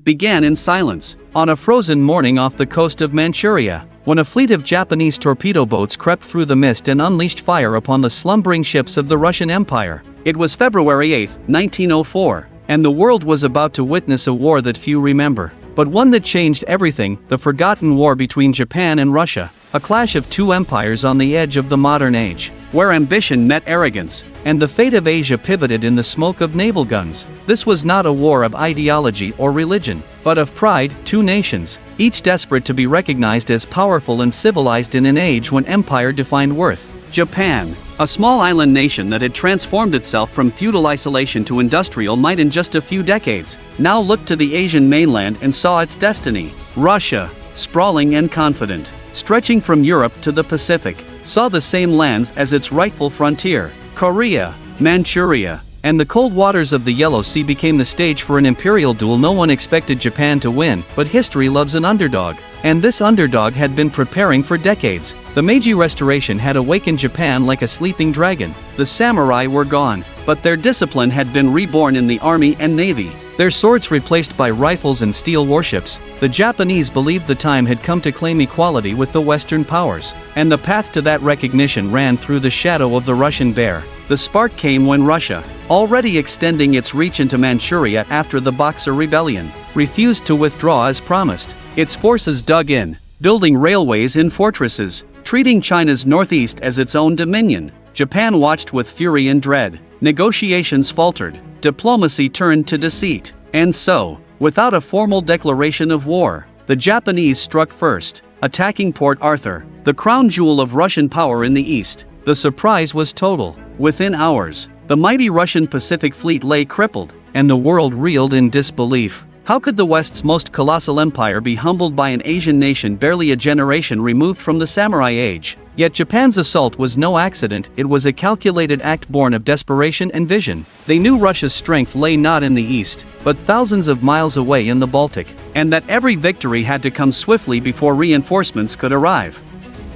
it began in silence, on a frozen morning off the coast of Manchuria, when a fleet of Japanese torpedo boats crept through the mist and unleashed fire upon the slumbering ships of the Russian Empire. It was February 8, 1904, and the world was about to witness a war that few remember, but one that changed everything: the forgotten war between Japan and Russia, a clash of two empires on the edge of the modern age, where ambition met arrogance, and the fate of Asia pivoted in the smoke of naval guns. This was not a war of ideology or religion, but of pride. Two nations, each desperate to be recognized as powerful and civilized in an age when empire defined worth. Japan, a small island nation that had transformed itself from feudal isolation to industrial might in just a few decades, now looked to the Asian mainland and saw its destiny. Russia, sprawling and confident, stretching from Europe to the Pacific, saw the same lands as its rightful frontier. Korea, Manchuria, and the cold waters of the Yellow Sea became the stage for an imperial duel no one expected Japan to win, but history loves an underdog. And this underdog had been preparing for decades. The Meiji Restoration had awakened Japan like a sleeping dragon. The samurai were gone, but their discipline had been reborn in the army and navy. Their swords replaced by rifles and steel warships, the Japanese believed the time had come to claim equality with the Western powers. And the path to that recognition ran through the shadow of the Russian bear. The spark came when Russia, already extending its reach into Manchuria after the Boxer Rebellion, refused to withdraw as promised. Its forces dug in, building railways in fortresses, treating China's northeast as its own dominion. Japan watched with fury and dread. Negotiations faltered, diplomacy turned to deceit. And so, without a formal declaration of war, the Japanese struck first, attacking Port Arthur, the crown jewel of Russian power in the east. The surprise was total. Within hours, the mighty Russian Pacific Fleet lay crippled, and the world reeled in disbelief. How could the West's most colossal empire be humbled by an Asian nation barely a generation removed from the samurai age? Yet Japan's assault was no accident. It was a calculated act born of desperation and vision. They knew Russia's strength lay not in the east, but thousands of miles away in the Baltic, and that every victory had to come swiftly before reinforcements could arrive.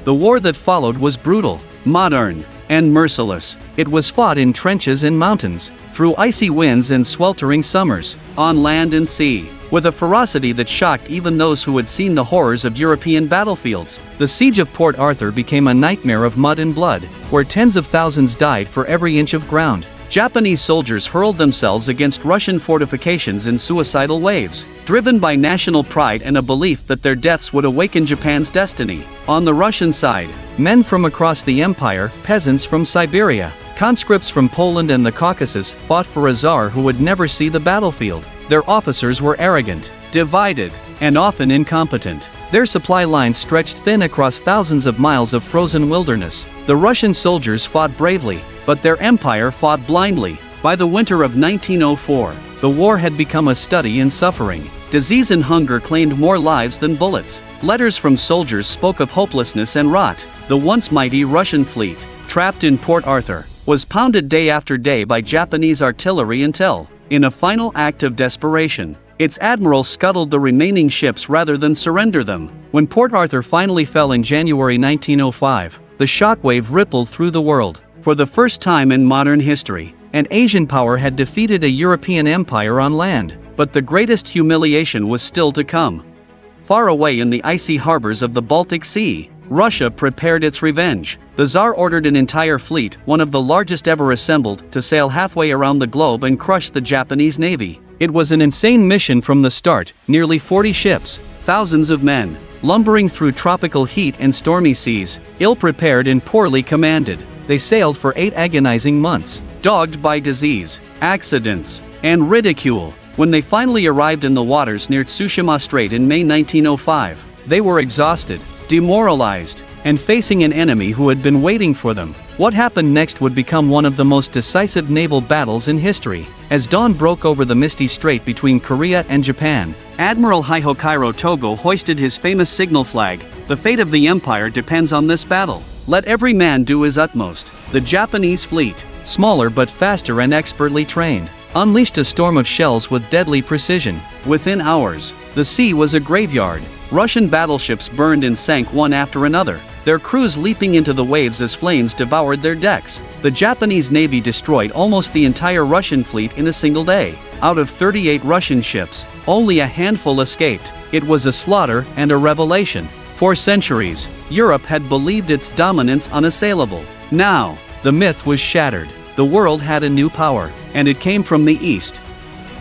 The war that followed was brutal, modern, and merciless. It was fought in trenches and mountains, through icy winds and sweltering summers, on land and sea, with a ferocity that shocked even those who had seen the horrors of European battlefields. The siege of Port Arthur became a nightmare of mud and blood, where tens of thousands died for every inch of ground. Japanese soldiers hurled themselves against Russian fortifications in suicidal waves, driven by national pride and a belief that their deaths would awaken Japan's destiny. On the Russian side, men from across the empire, peasants from Siberia, conscripts from Poland and the Caucasus, fought for a czar who would never see the battlefield. Their officers were arrogant, divided, and often incompetent. Their supply lines stretched thin across thousands of miles of frozen wilderness. The Russian soldiers fought bravely, but their empire fought blindly. By the winter of 1904, the war had become a study in suffering. Disease and hunger claimed more lives than bullets. Letters from soldiers spoke of hopelessness and rot. The once mighty Russian fleet, trapped in Port Arthur, was pounded day after day by Japanese artillery until, in a final act of desperation, its admiral scuttled the remaining ships rather than surrender them. When Port Arthur finally fell in January 1905, the shockwave rippled through the world. For the first time in modern history, an Asian power had defeated a European empire on land, but the greatest humiliation was still to come. Far away in the icy harbors of the Baltic Sea, Russia prepared its revenge. The Tsar ordered an entire fleet, one of the largest ever assembled, to sail halfway around the globe and crush the Japanese navy. It was an insane mission from the start. Nearly 40 ships, thousands of men, lumbering through tropical heat and stormy seas, ill-prepared and poorly commanded. They sailed for 8 agonizing months, dogged by disease, accidents, and ridicule. When they finally arrived in the waters near Tsushima Strait in May 1905, they were exhausted, demoralized, and facing an enemy who had been waiting for them. What happened next would become one of the most decisive naval battles in history. As dawn broke over the misty strait between Korea and Japan, Admiral Hirokairo Togo hoisted his famous signal flag. The fate of the empire depends on this battle. Let every man do his utmost. The Japanese fleet, smaller but faster and expertly trained, unleashed a storm of shells with deadly precision. Within hours, the sea was a graveyard. Russian battleships burned and sank one after another, their crews leaping into the waves as flames devoured their decks. The Japanese navy destroyed almost the entire Russian fleet in a single day. Out of 38 Russian ships, only a handful escaped. It was a slaughter and a revelation. For centuries, Europe had believed its dominance unassailable. Now, the myth was shattered. The world had a new power, and it came from the east.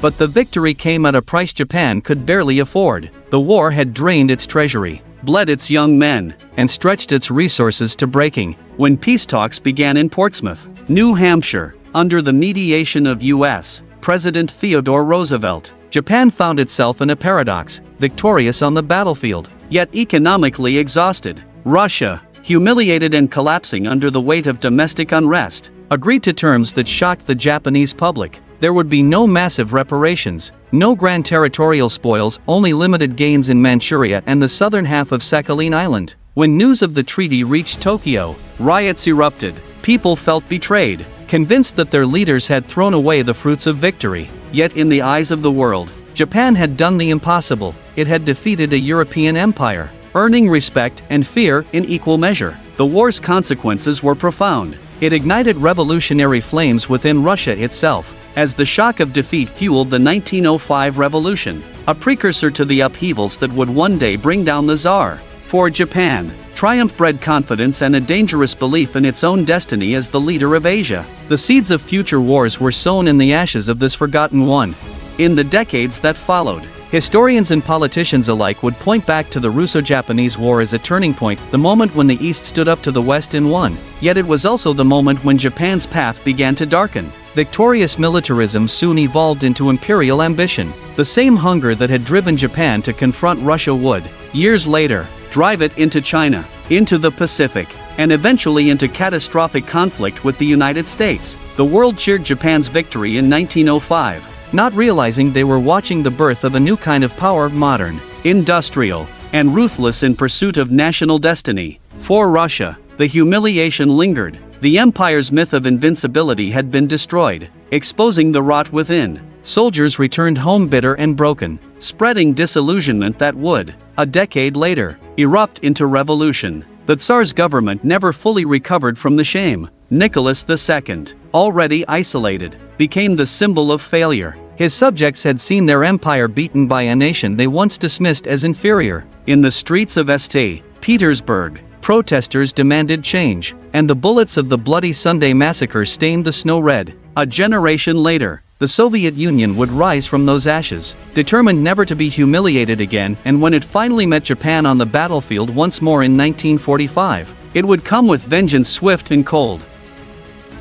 But the victory came at a price Japan could barely afford. The war had drained its treasury, bled its young men, and stretched its resources to breaking. When peace talks began in Portsmouth, New Hampshire, under the mediation of U.S. President Theodore Roosevelt, Japan found itself in a paradox, victorious on the battlefield, yet economically exhausted. Russia, humiliated and collapsing under the weight of domestic unrest, agreed to terms that shocked the Japanese public. There would be no massive reparations, no grand territorial spoils, only limited gains in Manchuria and the southern half of Sakhalin Island. When news of the treaty reached Tokyo, riots erupted. People felt betrayed, convinced that their leaders had thrown away the fruits of victory. Yet in the eyes of the world, Japan had done the impossible. It had defeated a European empire, earning respect and fear in equal measure. The war's consequences were profound. It ignited revolutionary flames within Russia itself, as the shock of defeat fueled the 1905 revolution, a precursor to the upheavals that would one day bring down the Tsar. For Japan, triumph bred confidence and a dangerous belief in its own destiny as the leader of Asia. The seeds of future wars were sown in the ashes of this forgotten one. In the decades that followed, historians and politicians alike would point back to the Russo-Japanese War as a turning point, the moment when the East stood up to the West and won. Yet it was also the moment when Japan's path began to darken. Victorious militarism soon evolved into imperial ambition. The same hunger that had driven Japan to confront Russia would, years later, drive it into China, into the Pacific, and eventually into catastrophic conflict with the United States. The world cheered Japan's victory in 1905. Not realizing they were watching the birth of a new kind of power, modern, industrial, and ruthless in pursuit of national destiny. For Russia, the humiliation lingered. The empire's myth of invincibility had been destroyed, exposing the rot within. Soldiers returned home bitter and broken, spreading disillusionment that would, a decade later, erupt into revolution. The Tsar's government never fully recovered from the shame. Nicholas II, already isolated, became the symbol of failure. His subjects had seen their empire beaten by a nation they once dismissed as inferior. In the streets of St. Petersburg, protesters demanded change, and the bullets of the Bloody Sunday massacre stained the snow red. A generation later, the Soviet Union would rise from those ashes, determined never to be humiliated again, and when it finally met Japan on the battlefield once more in 1945, it would come with vengeance swift and cold.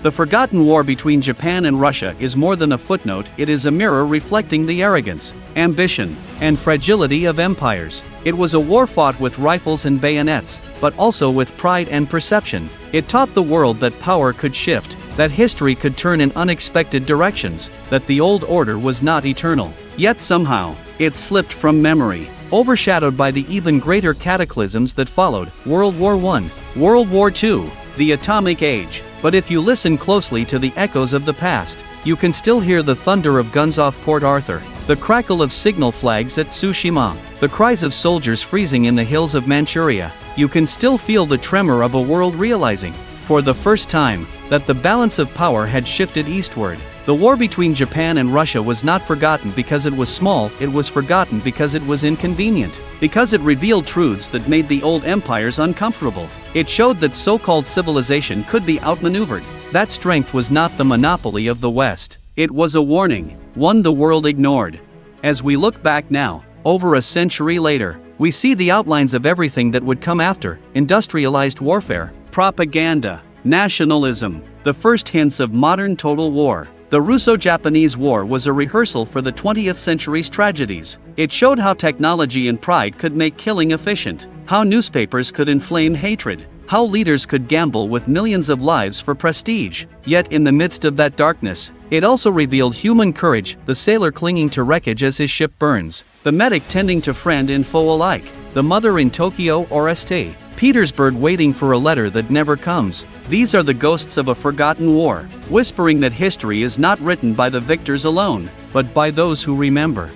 The forgotten war between Japan and Russia is more than a footnote, it is a mirror reflecting the arrogance, ambition, and fragility of empires. It was a war fought with rifles and bayonets, but also with pride and perception. It taught the world that power could shift, that history could turn in unexpected directions, that the old order was not eternal. Yet somehow, it slipped from memory, overshadowed by the even greater cataclysms that followed: World War I, World War II, the atomic age. But if you listen closely to the echoes of the past, you can still hear the thunder of guns off Port Arthur, the crackle of signal flags at Tsushima, the cries of soldiers freezing in the hills of Manchuria. You can still feel the tremor of a world realizing, for the first time, that the balance of power had shifted eastward. The war between Japan and Russia was not forgotten because it was small, it was forgotten because it was inconvenient. Because it revealed truths that made the old empires uncomfortable. It showed that so-called civilization could be outmaneuvered. That strength was not the monopoly of the West. It was a warning, one the world ignored. As we look back now, over a century later, we see the outlines of everything that would come after: industrialized warfare, propaganda, nationalism, the first hints of modern total war. The Russo-Japanese War was a rehearsal for the 20th century's tragedies. It showed how technology and pride could make killing efficient, how newspapers could inflame hatred, how leaders could gamble with millions of lives for prestige. Yet in the midst of that darkness, it also revealed human courage, the sailor clinging to wreckage as his ship burns, the medic tending to friend and foe alike, the mother in Tokyo or St. Petersburg waiting for a letter that never comes. These are the ghosts of a forgotten war, whispering that history is not written by the victors alone, but by those who remember.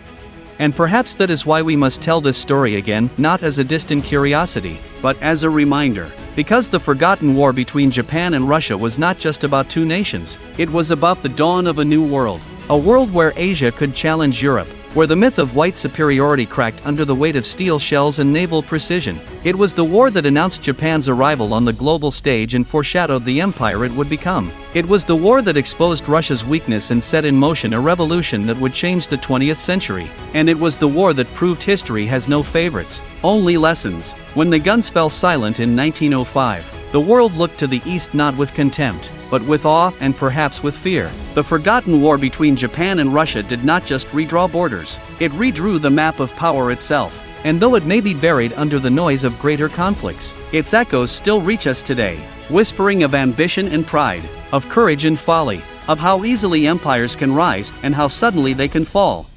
And perhaps that is why we must tell this story again, not as a distant curiosity, but as a reminder. Because the forgotten war between Japan and Russia was not just about two nations, it was about the dawn of a new world. A world where Asia could challenge Europe, where the myth of white superiority cracked under the weight of steel shells and naval precision. It was the war that announced Japan's arrival on the global stage and foreshadowed the empire it would become. It was the war that exposed Russia's weakness and set in motion a revolution that would change the 20th century. And it was the war that proved history has no favorites, only lessons. When the guns fell silent in 1905, the world looked to the east not with contempt, but with awe and perhaps with fear. The forgotten war between Japan and Russia did not just redraw borders, it redrew the map of power itself. And though it may be buried under the noise of greater conflicts, its echoes still reach us today, whispering of ambition and pride, of courage and folly, of how easily empires can rise and how suddenly they can fall.